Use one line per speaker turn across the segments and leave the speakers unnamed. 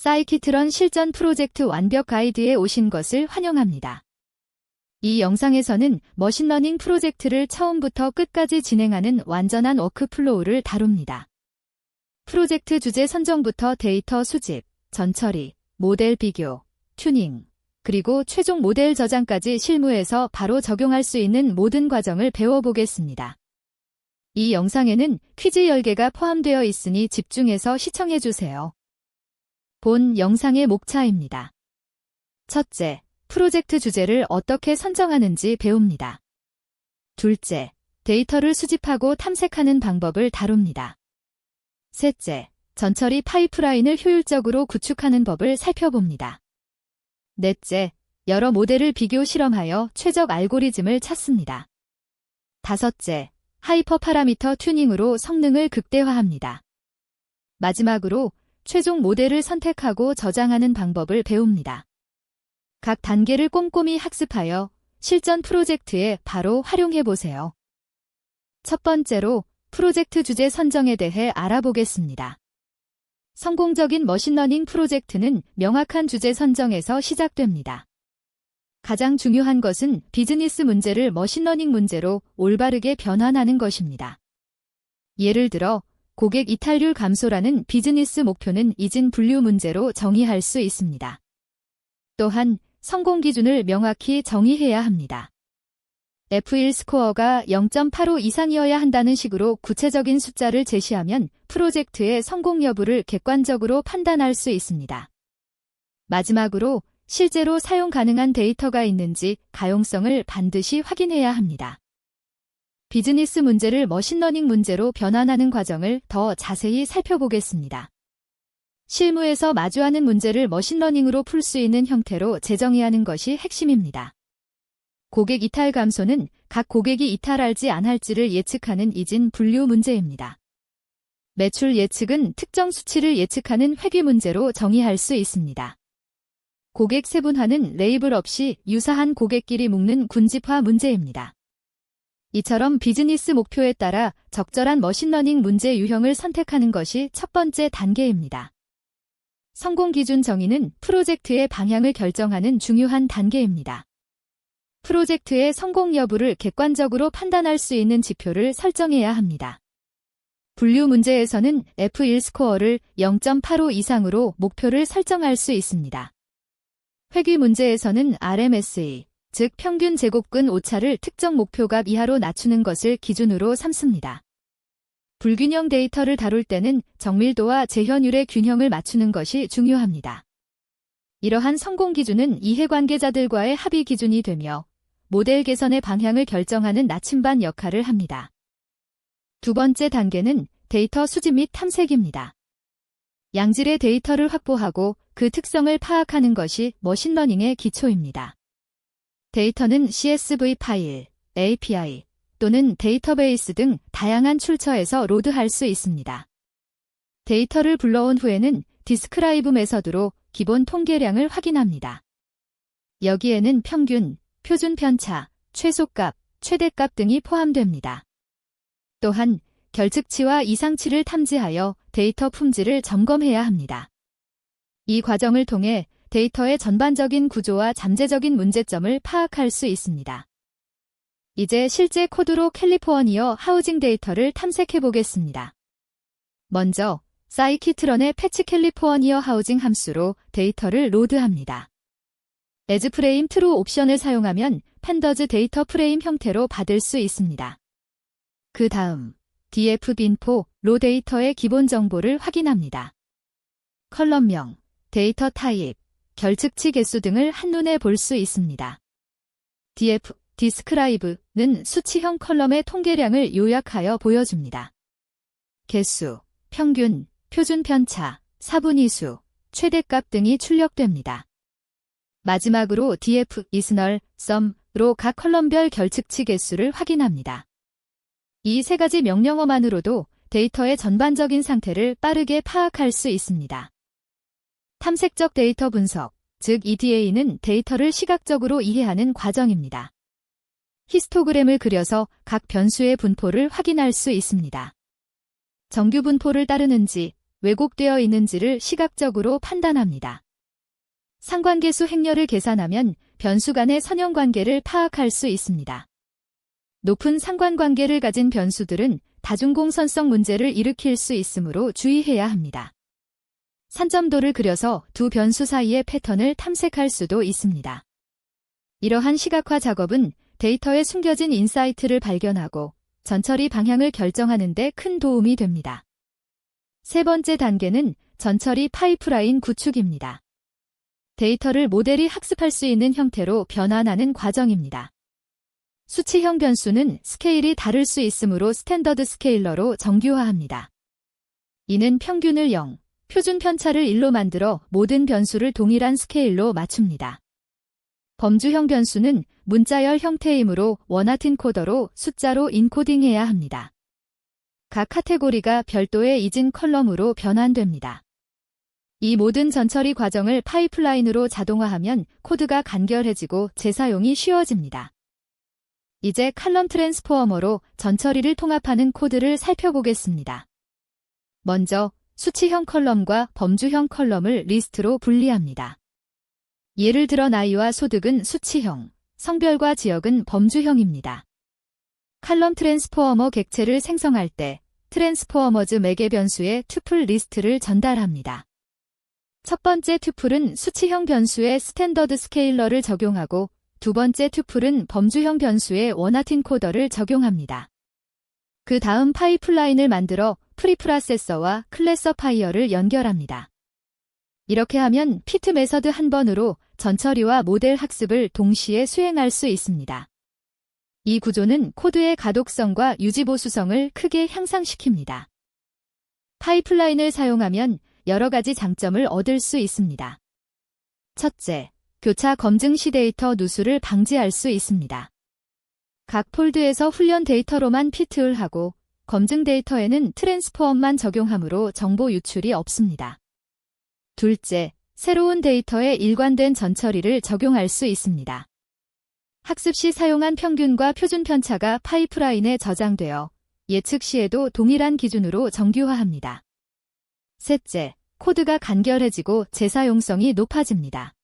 사이키트런 실전 프로젝트 완벽 가이드에 오신 것을 환영합니다. 이 영상에서는 머신러닝 프로젝트를 처음부터 끝까지 진행하는 완전한 워크플로우를 다룹니다. 프로젝트 주제 선정부터 데이터 수집, 전처리, 모델 비교, 튜닝, 그리고 최종 모델 저장까지 실무에서 바로 적용할 수 있는 모든 과정을 배워보겠습니다. 이 영상에는 퀴즈 10개가 포함되어 있으니 집중해서 시청해주세요. 본 영상의 목차입니다. 첫째, 프로젝트 주제를 어떻게 선정하는지 배웁니다. 둘째, 데이터를 수집하고 탐색하는 방법을 다룹니다. 셋째, 전처리 파이프라인을 효율적으로 구축하는 법을 살펴봅니다. 넷째, 여러 모델을 비교 실험하여 최적 알고리즘을 찾습니다. 다섯째, 하이퍼 파라미터 튜닝으로 성능을 극대화합니다. 마지막으로 최종 모델을 선택하고 저장하는 방법을 배웁니다. 각 단계를 꼼꼼히 학습하여 실전 프로젝트에 바로 활용해보세요. 첫 번째로 프로젝트 주제 선정에 대해 알아보겠습니다. 성공적인 머신러닝 프로젝트는 명확한 주제 선정에서 시작됩니다. 가장 중요한 것은 비즈니스 문제를 머신러닝 문제로 올바르게 변환하는 것입니다. 예를 들어, 고객 이탈률 감소라는 비즈니스 목표는 이진 분류 문제로 정의할 수 있습니다. 또한 성공 기준을 명확히 정의해야 합니다. F1 스코어가 0.85 이상이어야 한다는 식으로 구체적인 숫자를 제시하면 프로젝트의 성공 여부를 객관적으로 판단할 수 있습니다. 마지막으로 실제로 사용 가능한 데이터가 있는지 가용성을 반드시 확인해야 합니다. 비즈니스 문제를 머신러닝 문제로 변환하는 과정을 더 자세히 살펴보겠습니다. 실무에서 마주하는 문제를 머신러닝으로 풀 수 있는 형태로 재정의하는 것이 핵심입니다. 고객 이탈 감소는 각 고객이 이탈할지 안 할지를 예측하는 이진 분류 문제입니다. 매출 예측은 특정 수치를 예측하는 회귀 문제로 정의할 수 있습니다. 고객 세분화는 레이블 없이 유사한 고객끼리 묶는 군집화 문제입니다. 이처럼 비즈니스 목표에 따라 적절한 머신러닝 문제 유형을 선택하는 것이 첫 번째 단계입니다. 성공 기준 정의는 프로젝트의 방향을 결정하는 중요한 단계입니다. 프로젝트의 성공 여부를 객관적으로 판단할 수 있는 지표를 설정해야 합니다. 분류 문제에서는 F1 스코어를 0.85 이상으로 목표를 설정할 수 있습니다. 회귀 문제에서는 RMSE, 즉 평균 제곱근 오차를 특정 목표값 이하로 낮추는 것을 기준으로 삼습니다. 불균형 데이터를 다룰 때는 정밀도와 재현율의 균형을 맞추는 것이 중요합니다. 이러한 성공 기준은 이해관계자들과의 합의 기준이 되며 모델 개선의 방향을 결정하는 나침반 역할을 합니다. 두 번째 단계는 데이터 수집 및 탐색입니다. 양질의 데이터를 확보하고 그 특성을 파악하는 것이 머신러닝의 기초입니다. 데이터는 CSV 파일, API 또는 데이터베이스 등 다양한 출처에서 로드할 수 있습니다. 데이터를 불러온 후에는 디스크라이브 메서드로 기본 통계량을 확인합니다. 여기에는 평균, 표준 편차, 최소값, 최대값 등이 포함됩니다. 또한 결측치와 이상치를 탐지하여 데이터 품질을 점검해야 합니다. 이 과정을 통해 데이터의 전반적인 구조와 잠재적인 문제점을 파악할 수 있습니다. 이제 실제 코드로 캘리포니아 하우징 데이터를 탐색해 보겠습니다. 먼저 사이키트런의 패치 캘리포니아 하우징 함수로 데이터를 로드합니다. as 프레임 true 옵션을 사용하면 팬더즈 데이터 프레임 형태로 받을 수 있습니다. 그 다음 df 빈포 로 데이터의 기본 정보를 확인합니다. 컬럼명, 데이터 타입, 결측치 개수 등을 한눈에 볼 수 있습니다. df 디스크라이브는 수치형 컬럼의 통계량을 요약하여 보여줍니다. 개수, 평균, 표준 편차, 사분위수, 최대값 등이 출력됩니다. 마지막으로 df 이스널 썸로 각 컬럼별 결측치 개수를 확인합니다. 이 세 가지 명령어만으로도 데이터의 전반적인 상태를 빠르게 파악할 수 있습니다. 탐색적 데이터 분석, 즉 EDA는 데이터를 시각적으로 이해하는 과정입니다. 히스토그램을 그려서 각 변수의 분포를 확인할 수 있습니다. 정규 분포를 따르는지, 왜곡되어 있는지를 시각적으로 판단합니다. 상관계수 행렬을 계산하면 변수 간의 선형관계를 파악할 수 있습니다. 높은 상관관계를 가진 변수들은 다중공선성 문제를 일으킬 수 있으므로 주의해야 합니다. 산점도를 그려서 두 변수 사이의 패턴을 탐색할 수도 있습니다. 이러한 시각화 작업은 데이터에 숨겨진 인사이트를 발견하고 전처리 방향을 결정하는 데 큰 도움이 됩니다. 세 번째 단계는 전처리 파이프라인 구축입니다. 데이터를 모델이 학습할 수 있는 형태로 변환하는 과정입니다. 수치형 변수는 스케일이 다를 수 있으므로 스탠더드 스케일러로 정규화합니다. 이는 평균을 0, 표준 편차를 1로 만들어 모든 변수를 동일한 스케일로 맞춥니다. 범주형 변수는 문자열 형태이므로 원하튼 코더로 숫자로 인코딩해야 합니다. 각 카테고리가 별도의 이진 컬럼으로 변환됩니다. 이 모든 전처리 과정을 파이프라인으로 자동화하면 코드가 간결해지고 재사용이 쉬워집니다. 이제 칼럼 트랜스포머로 전처리를 통합하는 코드를 살펴보겠습니다. 먼저 수치형 컬럼과 범주형 컬럼을 리스트로 분리합니다. 예를 들어 나이와 소득은 수치형, 성별과 지역은 범주형입니다. 칼럼 트랜스포머 객체를 생성할 때 트랜스포머즈 매개 변수의 투플 리스트를 전달합니다. 첫 번째 투플은 수치형 변수의 스탠더드 스케일러를 적용하고 두 번째 투플은 범주형 변수의 원하튼 코더를 적용합니다. 그 다음 파이프라인을 만들어 프리프로세서와 클래서파이어를 연결합니다. 이렇게 하면 피트 메서드 한 번으로 전처리와 모델 학습을 동시에 수행할 수 있습니다. 이 구조는 코드의 가독성과 유지보수성을 크게 향상시킵니다. 파이프라인을 사용하면 여러 가지 장점을 얻을 수 있습니다. 첫째, 교차 검증 시 데이터 누수를 방지할 수 있습니다. 각 폴드에서 훈련 데이터로만 피트를 하고 검증 데이터에는 트랜스포엄만 적용하므로 정보 유출이 없습니다. 둘째, 새로운 데이터에 일관된 전처리를 적용할 수 있습니다. 학습 시 사용한 평균과 표준 편차가 파이프라인에 저장되어 예측 시에도 동일한 기준으로 정규화합니다. 셋째, 코드가 간결해지고 재사용성이 높아집니다.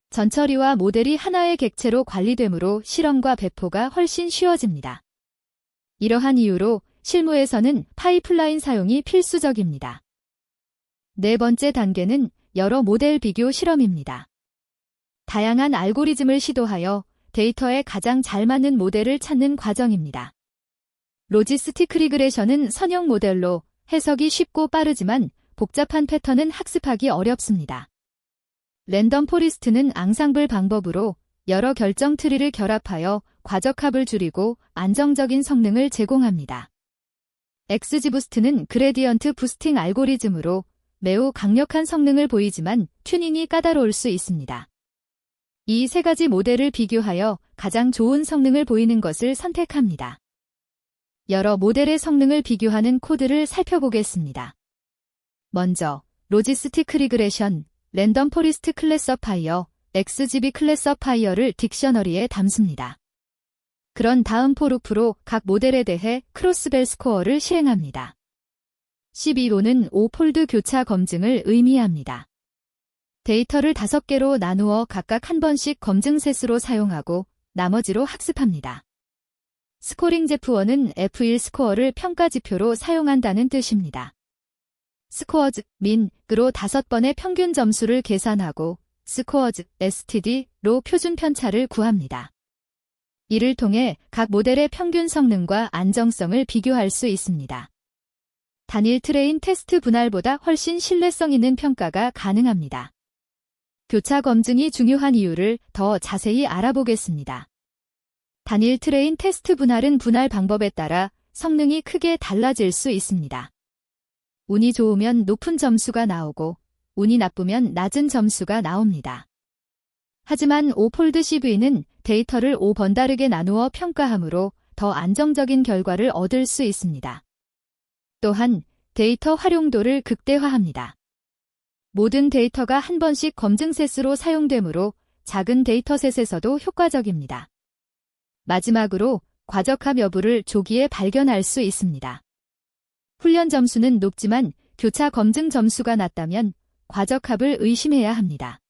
전처리와 모델이 하나의 객체로 관리되므로 실험과 배포가 훨씬 쉬워집니다. 이러한 이유로 실무에서는 파이프라인 사용이 필수적입니다. 네 번째 단계는 여러 모델 비교 실험입니다. 다양한 알고리즘을 시도하여 데이터에 가장 잘 맞는 모델을 찾는 과정입니다. 로지스틱 리그레션은 선형 모델로 해석이 쉽고 빠르지만 복잡한 패턴은 학습하기 어렵습니다. 랜덤 포리스트는 앙상블 방법으로 여러 결정 트리를 결합하여 과적합을 줄이고 안정적인 성능을 제공합니다. XGBoost는 그레디언트 부스팅 알고리즘으로 매우 강력한 성능을 보이지만 튜닝이 까다로울 수 있습니다. 이 세 가지 모델을 비교하여 가장 좋은 성능을 보이는 것을 선택합니다. 여러 모델의 성능을 비교하는 코드를 살펴보겠습니다. 먼저 로지스틱 리그레션, 랜덤 포리스트 클래서파이어, XGB 클래서파이어를 딕셔너리에 담습니다. 그런 다음 포루프로 각 모델에 대해 크로스벨 스코어를 실행합니다. 12호는 5폴드 교차 검증을 의미합니다. 데이터를 5개로 나누어 각각 한 번씩 검증 셋으로 사용하고 나머지로 학습합니다. 스코링 제프원은 F1 스코어를 평가지표로 사용한다는 뜻입니다. 스코어즈, 민으로 5번의 평균 점수를 계산하고 스코어즈, STD로 표준 편차를 구합니다. 이를 통해 각 모델의 평균 성능과 안정성을 비교할 수 있습니다. 단일 트레인 테스트 분할보다 훨씬 신뢰성 있는 평가가 가능합니다. 교차 검증이 중요한 이유를 더 자세히 알아보겠습니다. 단일 트레인 테스트 분할은 분할 방법에 따라 성능이 크게 달라질 수 있습니다. 운이 좋으면 높은 점수가 나오고 운이 나쁘면 낮은 점수가 나옵니다. 하지만 5폴드 CV는 데이터를 5번다르게 나누어 평가하므로 더 안정적인 결과를 얻을 수 있습니다. 또한 데이터 활용도를 극대화합니다. 모든 데이터가 한 번씩 검증 셋으로 사용되므로 작은 데이터셋에서도 효과적입니다. 마지막으로 과적합 여부를 조기에 발견할 수 있습니다. 훈련 점수는 높지만 교차 검증 점수가 낮다면 과적합을 의심해야 합니다.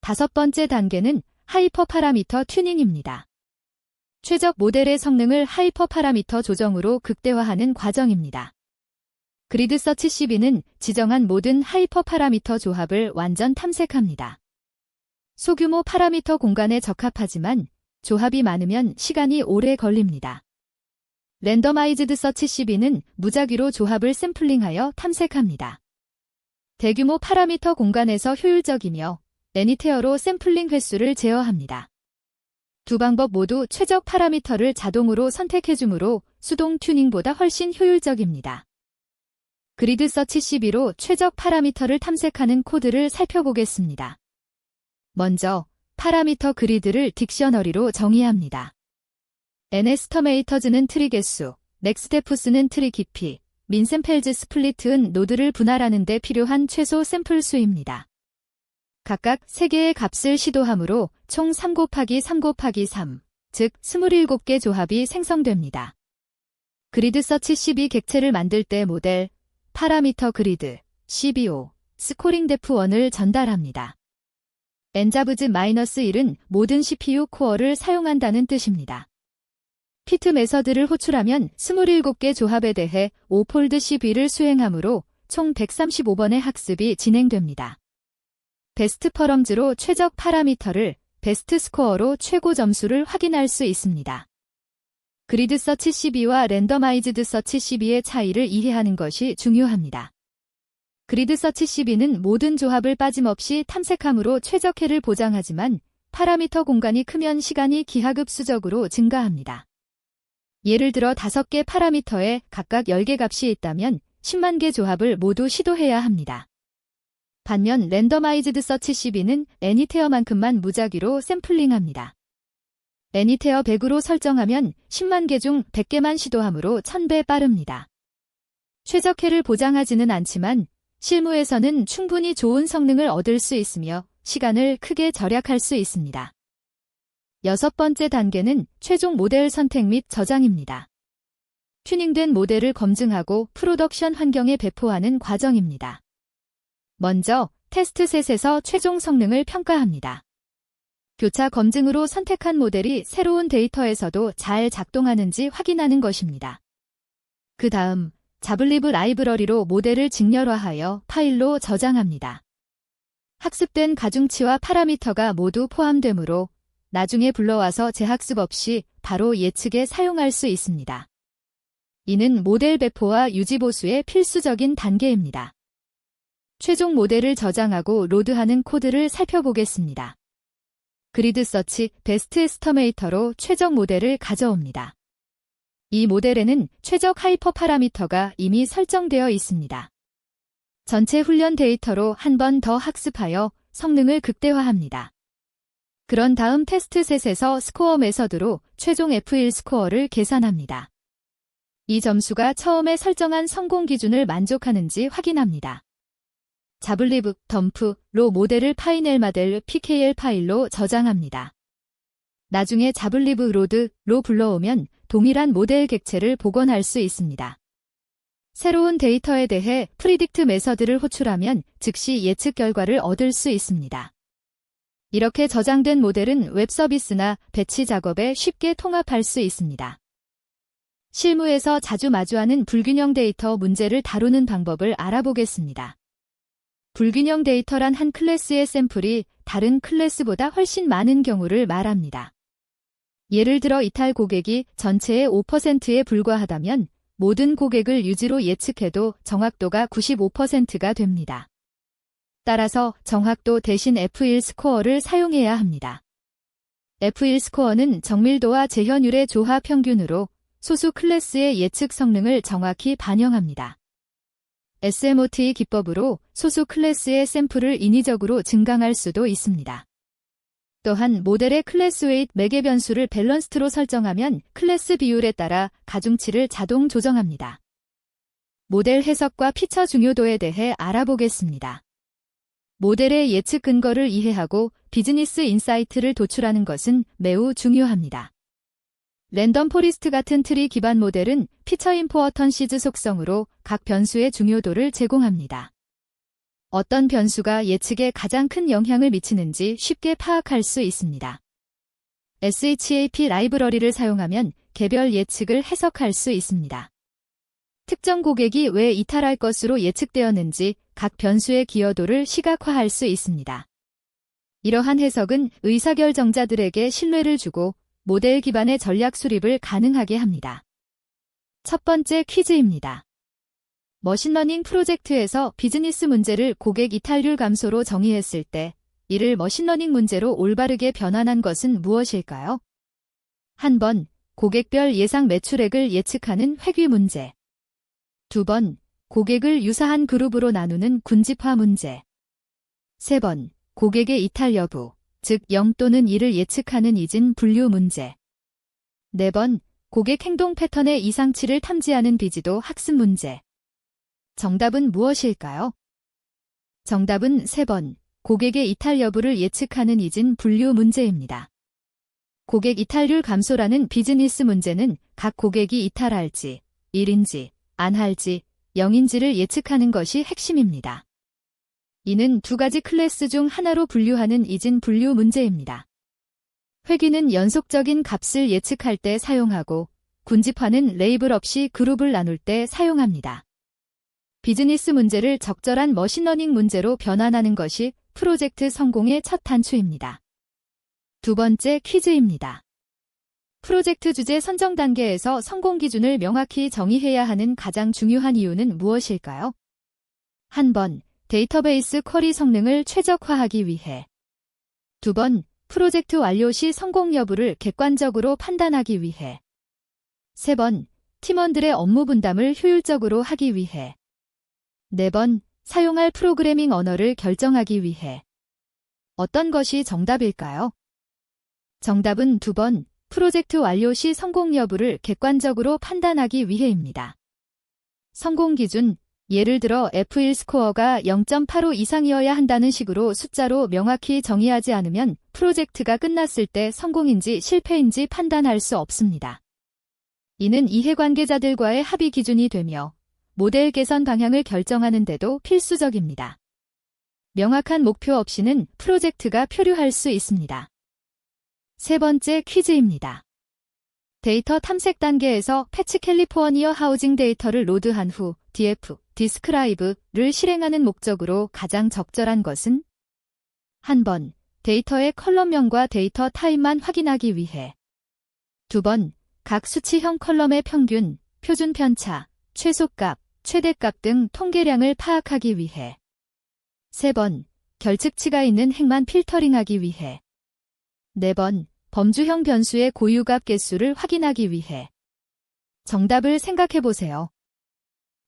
5번째 단계는 하이퍼 파라미터 튜닝입니다. 최적 모델의 성능을 하이퍼 파라미터 조정으로 극대화하는 과정입니다. 그리드 서치 CB는 지정한 모든 하이퍼 파라미터 조합을 완전 탐색합니다. 소규모 파라미터 공간에 적합하지만 조합이 많으면 시간이 오래 걸립니다. 랜더마이즈드 서치 CB는 무작위로 조합을 샘플링하여 탐색합니다. 대규모 파라미터 공간에서 효율적이며 애니테어로 샘플링 횟수를 제어합니다. 두 방법 모두 최적 파라미터를 자동으로 선택해주므로 수동 튜닝보다 훨씬 효율적입니다. 그리드 서치 CB로 최적 파라미터를 탐색하는 코드를 살펴보겠습니다. 먼저 파라미터 그리드를 딕셔너리로 정의합니다. n에스터메이터즈는 트리 개수, 넥스테프스는 트리 깊이, 민셈펠즈 스플리트은 노드를 분할하는 데 필요한 최소 샘플 수입니다. 각각 3개의 값을 시도하므로 총 3 곱하기 3 곱하기 3, 즉 27개 조합이 생성됩니다. 그리드 서치 CB 객체를 만들 때 모델, 파라미터 그리드, CBO, 스코링 데프1을 전달합니다. n잡즈-1은 모든 CPU 코어를 사용한다는 뜻입니다. 피트 메서드를 호출하면 27개 조합에 대해 5폴드 CB를 수행하므로 총 135번의 학습이 진행됩니다. 베스트 퍼럼즈로 최적 파라미터를, 베스트 스코어로 최고 점수를 확인할 수 있습니다. 그리드 서치 CB와 랜더마이즈드 서치 CB의 차이를 이해하는 것이 중요합니다. 그리드 서치 CB는 모든 조합을 빠짐없이 탐색함으로 최적해를 보장하지만 파라미터 공간이 크면 시간이 기하급수적으로 증가합니다. 예를 들어 5개 파라미터에 각각 10개 값이 있다면 10만 개 조합을 모두 시도해야 합니다. 반면 랜더마이즈드 서치 CB는 애니테어만큼만 무작위로 샘플링합니다. 애니테어 100으로 설정하면 10만 개 중 100개만 시도하므로 1000배 빠릅니다. 최적해를 보장하지는 않지만 실무에서는 충분히 좋은 성능을 얻을 수 있으며 시간을 크게 절약할 수 있습니다. 6번째 단계는 최종 모델 선택 및 저장입니다. 튜닝된 모델을 검증하고 프로덕션 환경에 배포하는 과정입니다. 먼저 테스트셋에서 최종 성능을 평가합니다. 교차 검증으로 선택한 모델이 새로운 데이터에서도 잘 작동하는지 확인하는 것입니다. 그 다음 자블리브 라이브러리로 모델을 직렬화하여 파일로 저장합니다. 학습된 가중치와 파라미터가 모두 포함되므로 나중에 불러와서 재학습 없이 바로 예측에 사용할 수 있습니다. 이는 모델 배포와 유지 보수의 필수적인 단계입니다. 최종 모델을 저장하고 로드하는 코드를 살펴보겠습니다. 그리드 서치 베스트 에스터메이터로 최적 모델을 가져옵니다. 이 모델에는 최적 하이퍼 파라미터가 이미 설정되어 있습니다. 전체 훈련 데이터로 한 번 더 학습하여 성능을 극대화합니다. 그런 다음 테스트셋에서 스코어 메서드로 최종 F1 스코어를 계산합니다. 이 점수가 처음에 설정한 성공 기준을 만족하는지 확인합니다. 자블리브, 덤프, 로 모델을 파이넬마델 PKL 파일로 저장합니다. 나중에 자블리브 로드, 로 불러오면 동일한 모델 객체를 복원할 수 있습니다. 새로운 데이터에 대해 프리딕트 메서드를 호출하면 즉시 예측 결과를 얻을 수 있습니다. 이렇게 저장된 모델은 웹 서비스나 배치 작업에 쉽게 통합할 수 있습니다. 실무에서 자주 마주하는 불균형 데이터 문제를 다루는 방법을 알아보겠습니다. 불균형 데이터란 한 클래스의 샘플이 다른 클래스보다 훨씬 많은 경우를 말합니다. 예를 들어 이탈 고객이 전체의 5%에 불과하다면 모든 고객을 유지로 예측해도 정확도가 95%가 됩니다. 따라서 정확도 대신 F1 스코어를 사용해야 합니다. F1 스코어는 정밀도와 재현율의 조합 평균으로 소수 클래스의 예측 성능을 정확히 반영합니다. SMOT 기법으로 소수 클래스의 샘플을 인위적으로 증강할 수도 있습니다. 또한 모델의 클래스 웨이트 매개 변수를 밸런스드로 설정하면 클래스 비율에 따라 가중치를 자동 조정합니다. 모델 해석과 피처 중요도에 대해 알아보겠습니다. 모델의 예측 근거를 이해하고 비즈니스 인사이트를 도출하는 것은 매우 중요합니다. 랜덤 포리스트 같은 트리 기반 모델은 피처 임포어턴시즈 속성으로 각 변수의 중요도를 제공합니다. 어떤 변수가 예측에 가장 큰 영향을 미치는지 쉽게 파악할 수 있습니다. SHAP 라이브러리를 사용하면 개별 예측을 해석할 수 있습니다. 특정 고객이 왜 이탈할 것으로 예측되었는지 각 변수의 기여도를 시각화할 수 있습니다. 이러한 해석은 의사결정자들에게 신뢰를 주고 모델 기반의 전략 수립을 가능하게 합니다. 첫 번째 퀴즈입니다. 머신러닝 프로젝트에서 비즈니스 문제를 고객 이탈률 감소로 정의했을 때 이를 머신러닝 문제로 올바르게 변환한 것은 무엇일까요? 한 번, 고객별 예상 매출액을 예측하는 회귀 문제. 두 번, 고객을 유사한 그룹으로 나누는 군집화 문제. 세 번, 고객의 이탈 여부, 즉 0 또는 2를 예측하는 이진 분류 문제. 네 번, 고객 행동 패턴의 이상치를 탐지하는 비지도 학습 문제. 정답은 무엇일까요? 정답은 3번, 고객의 이탈 여부를 예측하는 이진 분류 문제입니다. 고객 이탈률 감소라는 비즈니스 문제는 각 고객이 이탈할지, 1인지, 안 할지, 0인지를 예측하는 것이 핵심입니다. 이는 두 가지 클래스 중 하나로 분류하는 이진 분류 문제입니다. 회귀는 연속적인 값을 예측할 때 사용하고, 군집화는 레이블 없이 그룹을 나눌 때 사용합니다. 비즈니스 문제를 적절한 머신러닝 문제로 변환하는 것이 프로젝트 성공의 첫 단추입니다. 두 번째 퀴즈입니다. 프로젝트 주제 선정 단계에서 성공 기준을 명확히 정의해야 하는 가장 중요한 이유는 무엇일까요? 한 번, 데이터베이스 쿼리 성능을 최적화하기 위해. 두 번, 프로젝트 완료 시 성공 여부를 객관적으로 판단하기 위해. 세 번, 팀원들의 업무 분담을 효율적으로 하기 위해. 네 번, 사용할 프로그래밍 언어를 결정하기 위해. 어떤 것이 정답일까요? 정답은 2번, 프로젝트 완료 시 성공 여부를 객관적으로 판단하기 위해입니다. 성공 기준, 예를 들어 F1 스코어가 0.85 이상이어야 한다는 식으로 숫자로 명확히 정의하지 않으면 프로젝트가 끝났을 때 성공인지 실패인지 판단할 수 없습니다. 이는 이해관계자들과의 합의 기준이 되며 모델 개선 방향을 결정하는 데도 필수적입니다. 명확한 목표 없이는 프로젝트가 표류할 수 있습니다. 세 번째 퀴즈입니다. 데이터 탐색 단계에서 패치 캘리포니아 하우징 데이터를 로드한 후 DF, 디스크라이브를 실행하는 목적으로 가장 적절한 것은? 한 번, 데이터의 컬럼명과 데이터 타입만 확인하기 위해. 두 번, 각 수치형 컬럼의 평균, 표준 편차, 최소값, 최대값 등 통계량을 파악하기 위해. 세 번, 결측치가 있는 행만 필터링하기 위해. 네 번, 범주형 변수의 고유값 개수를 확인하기 위해. 정답을 생각해보세요.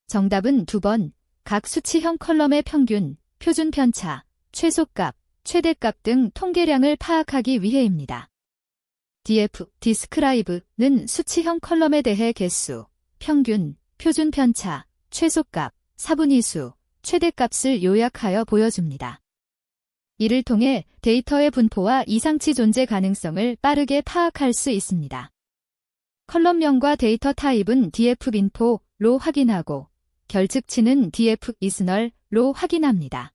정답은 2번, 각 수치형 컬럼의 평균, 표준 편차, 최소값, 최대값 등 통계량을 파악하기 위해입니다. DF, 디스크라이브는 수치형 컬럼에 대해 개수, 평균, 표준 편차, 최소값, 사분위수, 최대값을 요약하여 보여줍니다. 이를 통해 데이터의 분포와 이상치 존재 가능성을 빠르게 파악할 수 있습니다. 컬럼명과 데이터 타입은 df_binfo로 확인하고 결측치는 df_listener로 확인합니다.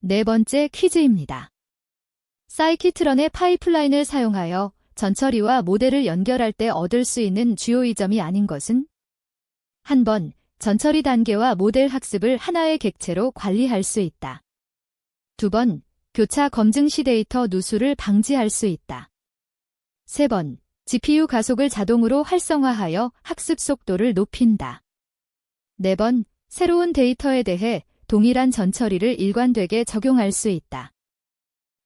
네 번째 퀴즈입니다. 사이키트런의 파이프라인을 사용하여 전처리와 모델을 연결할 때 얻을 수 있는 주요 이점이 아닌 것은? 한 번, 전처리 단계와 모델 학습을 하나의 객체로 관리할 수 있다. 두 번, 교차 검증 시 데이터 누수를 방지할 수 있다. 세 번, GPU 가속을 자동으로 활성화하여 학습 속도를 높인다. 네 번, 새로운 데이터에 대해 동일한 전처리를 일관되게 적용할 수 있다.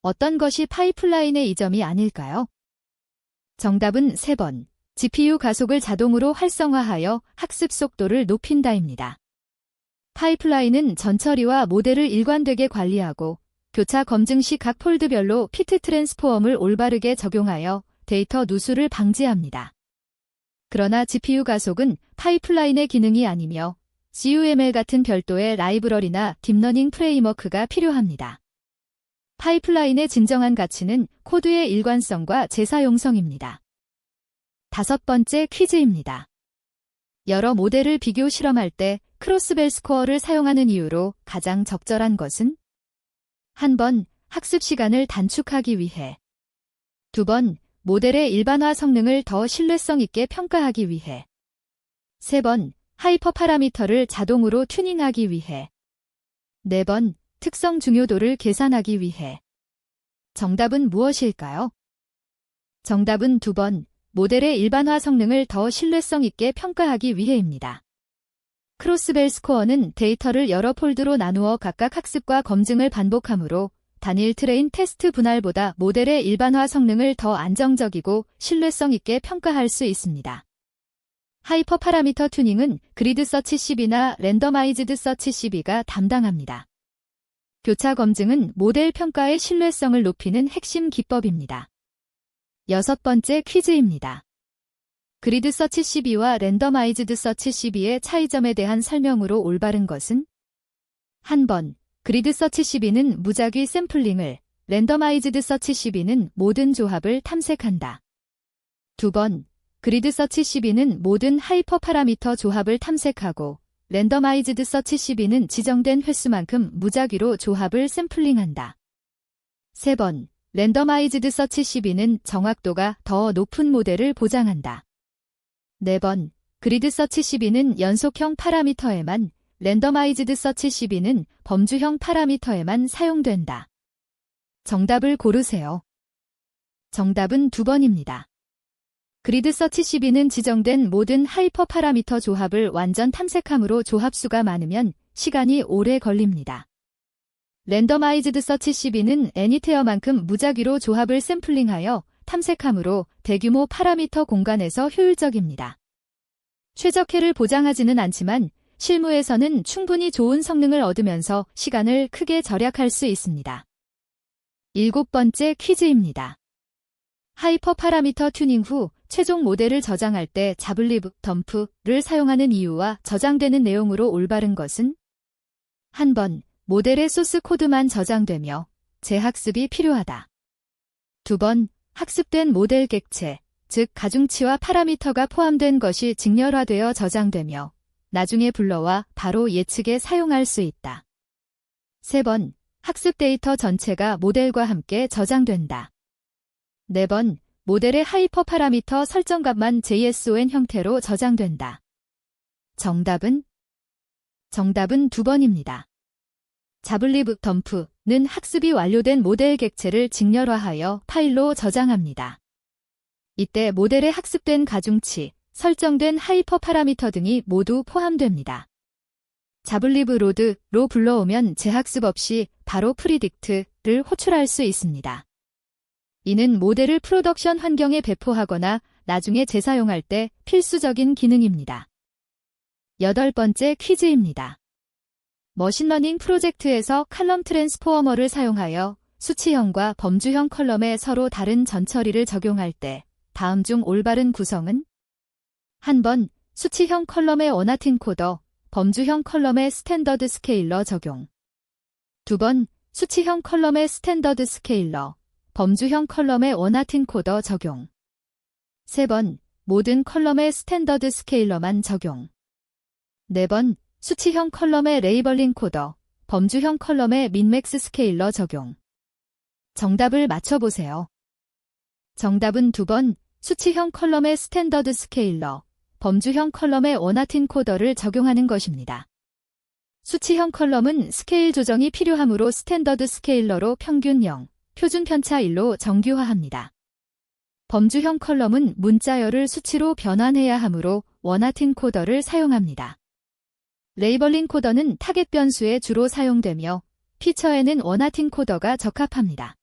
어떤 것이 파이프라인의 이점이 아닐까요? 정답은 3번, GPU 가속을 자동으로 활성화하여 학습 속도를 높인다입니다. 파이프라인은 전처리와 모델을 일관되게 관리하고 교차 검증 시 각 폴드별로 피트 트랜스포엄을 올바르게 적용하여 데이터 누수를 방지합니다. 그러나 GPU 가속은 파이프라인의 기능이 아니며 CUML 같은 별도의 라이브러리나 딥러닝 프레임워크가 필요합니다. 파이프라인의 진정한 가치는 코드의 일관성과 재사용성입니다. 5번째 퀴즈입니다. 여러 모델을 비교 실험할 때 크로스벨 스코어를 사용하는 이유로 가장 적절한 것은? 한 번, 학습 시간을 단축하기 위해. 2번, 모델의 일반화 성능을 더 신뢰성 있게 평가하기 위해. 3번, 하이퍼 파라미터를 자동으로 튜닝하기 위해. 4번, 특성 중요도를 계산하기 위해. 정답은 무엇일까요? 정답은 2번, 모델의 일반화 성능을 더 신뢰성 있게 평가하기 위해입니다. 크로스벨 스코어는 데이터를 여러 폴드로 나누어 각각 학습과 검증을 반복하므로 단일 트레인 테스트 분할보다 모델의 일반화 성능을 더 안정적이고 신뢰성 있게 평가할 수 있습니다. 하이퍼 파라미터 튜닝은 그리드 서치 CB나 랜더마이즈드 서치 CB가 담당합니다. 교차 검증은 모델 평가의 신뢰성을 높이는 핵심 기법입니다. 6번째 퀴즈입니다. 그리드 서치 CB와 랜더마이즈드 서치 CB의 차이점에 대한 설명으로 올바른 것은? 한 번, 그리드 서치 CB는 무작위 샘플링을, 랜더마이즈드 서치 CB는 모든 조합을 탐색한다. 2번, 그리드 서치 CB는 모든 하이퍼 파라미터 조합을 탐색하고, 랜더마이즈드 서치 CB는 지정된 횟수만큼 무작위로 조합을 샘플링한다. 3번, 랜더마이즈드 서치 CB는 정확도가 더 높은 모델을 보장한다. 4번, 그리드 서치 CB는 연속형 파라미터에만, 랜더마이즈드 서치 CB는 범주형 파라미터에만 사용된다. 정답을 고르세요. 정답은 2번입니다. 그리드 서치 CB는 지정된 모든 하이퍼 파라미터 조합을 완전 탐색함으로 조합수가 많으면 시간이 오래 걸립니다. 랜더마이즈드 서치 CB는 애니테어만큼 무작위로 조합을 샘플링하여 탐색함으로 대규모 파라미터 공간에서 효율적입니다. 최적해를 보장하지는 않지만 실무에서는 충분히 좋은 성능을 얻으면서 시간을 크게 절약할 수 있습니다. 7번째 퀴즈입니다. 하이퍼 파라미터 튜닝 후 최종 모델을 저장할 때 자블리브 덤프를 사용하는 이유와 저장되는 내용으로 올바른 것은? 한 번, 모델의 소스 코드만 저장되며 재학습이 필요하다. 2번, 학습된 모델 객체, 즉 가중치와 파라미터가 포함된 것이 직렬화되어 저장되며 나중에 불러와 바로 예측에 사용할 수 있다. 3번, 학습 데이터 전체가 모델과 함께 저장된다. 4번, 모델의 하이퍼 파라미터 설정값만 JSON 형태로 저장된다. 정답은 2번입니다. 자블리브 덤프는 학습이 완료된 모델 객체를 직렬화하여 파일로 저장합니다. 이때 모델에 학습된 가중치, 설정된 하이퍼 파라미터 등이 모두 포함됩니다. 자블리브 로드로 불러오면 재학습 없이 바로 프리딕트를 호출할 수 있습니다. 이는 모델을 프로덕션 환경에 배포하거나 나중에 재사용할 때 필수적인 기능입니다. 8번째 퀴즈입니다. 머신러닝 프로젝트에서 칼럼 트랜스포머를 사용하여 수치형과 범주형 컬럼에 서로 다른 전처리를 적용할 때 다음 중 올바른 구성은? 한 번, 수치형 컬럼의 원하틴 코더, 범주형 컬럼의 스탠더드 스케일러 적용. 2번, 수치형 컬럼의 스탠더드 스케일러, 범주형 컬럼의 원하틴 코더 적용. 3번, 모든 컬럼의 스탠더드 스케일러만 적용. 4번, 수치형 컬럼의 레이벌링 코더, 범주형 컬럼의 민맥스 스케일러 적용. 정답을 맞춰보세요. 정답은 2번, 수치형 컬럼의 스탠더드 스케일러, 범주형 컬럼의 원하틴 코더를 적용하는 것입니다. 수치형 컬럼은 스케일 조정이 필요하므로 스탠더드 스케일러로 평균 0, 표준 편차 1로 정규화합니다. 범주형 컬럼은 문자열을 수치로 변환해야 하므로 원하틴 코더를 사용합니다. 레이벌링 코더는 타겟 변수에 주로 사용되며 피처에는 원하틴 코더가 적합합니다.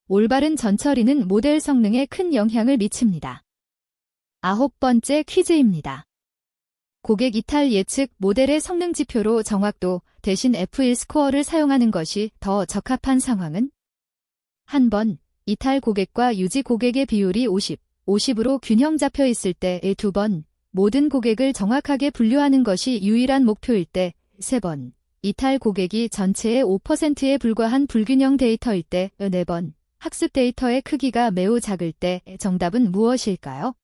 올바른 전처리는 모델 성능에 큰 영향을 미칩니다. 9번째 퀴즈입니다. 고객 이탈 예측 모델의 성능 지표로 정확도 대신 F1 스코어를 사용하는 것이 더 적합한 상황은? 한 번, 이탈 고객과 유지 고객의 비율이 50, 50으로 균형 잡혀 있을 때에 2번, 모든 고객을 정확하게 분류하는 것이 유일한 목표일 때 3번, 이탈 고객이 전체의 5%에 불과한 불균형 데이터일 때 4번, 학습 데이터의 크기가 매우 작을 때 정답은 무엇일까요?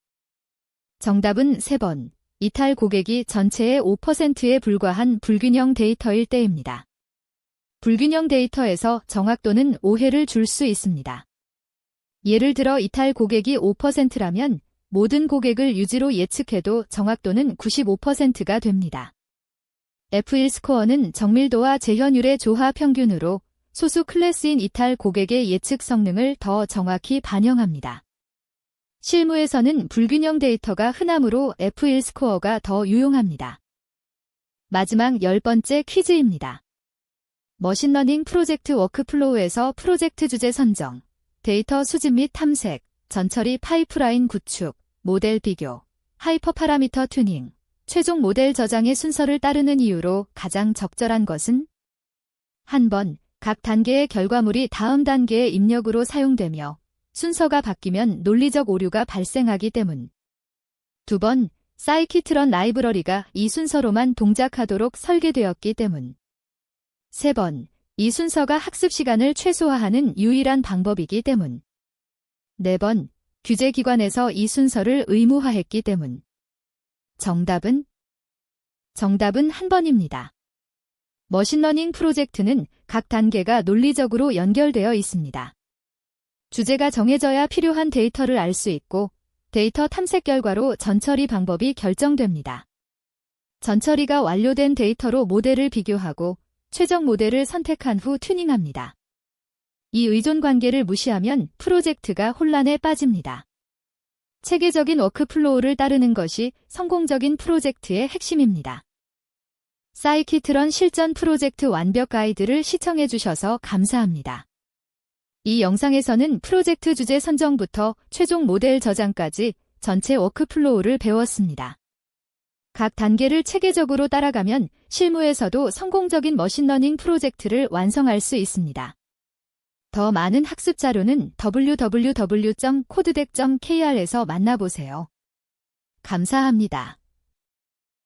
정답은 3번. 이탈 고객이 전체의 5%에 불과한 불균형 데이터일 때입니다. 불균형 데이터에서 정확도는 오해를 줄 수 있습니다. 예를 들어 이탈 고객이 5%라면 모든 고객을 유지로 예측해도 정확도는 95%가 됩니다. F1 스코어는 정밀도와 재현율의 조합 평균으로 소수 클래스인 이탈 고객의 예측 성능을 더 정확히 반영합니다. 실무에서는 불균형 데이터가 흔하므로 F1 스코어가 더 유용합니다. 마지막 10번째 퀴즈입니다. 머신러닝 프로젝트 워크플로우에서 프로젝트 주제 선정, 데이터 수집 및 탐색, 전처리 파이프라인 구축, 모델 비교, 하이퍼 파라미터 튜닝, 최종 모델 저장의 순서를 따르는 이유로 가장 적절한 것은? 한 번, 각 단계의 결과물이 다음 단계의 입력으로 사용되며 순서가 바뀌면 논리적 오류가 발생하기 때문. 2번, 사이키트런 라이브러리가 이 순서로만 동작하도록 설계되었기 때문. 3번, 이 순서가 학습 시간을 최소화하는 유일한 방법이기 때문. 4번, 규제기관에서 이 순서를 의무화했기 때문. 정답은 한 번입니다. 머신러닝 프로젝트는 각 단계가 논리적으로 연결되어 있습니다. 주제가 정해져야 필요한 데이터를 알 수 있고 데이터 탐색 결과로 전처리 방법이 결정됩니다. 전처리가 완료된 데이터로 모델을 비교하고 최종 모델을 선택한 후 튜닝합니다. 이 의존 관계를 무시하면 프로젝트가 혼란에 빠집니다. 체계적인 워크플로우를 따르는 것이 성공적인 프로젝트의 핵심입니다. 사이키트런 실전 프로젝트 완벽 가이드를 시청해 주셔서 감사합니다. 이 영상에서는 프로젝트 주제 선정부터 최종 모델 저장까지 전체 워크플로우를 배웠습니다. 각 단계를 체계적으로 따라가면 실무에서도 성공적인 머신러닝 프로젝트를 완성할 수 있습니다. 더 많은 학습 자료는 www.codedeck.kr에서 만나보세요. 감사합니다.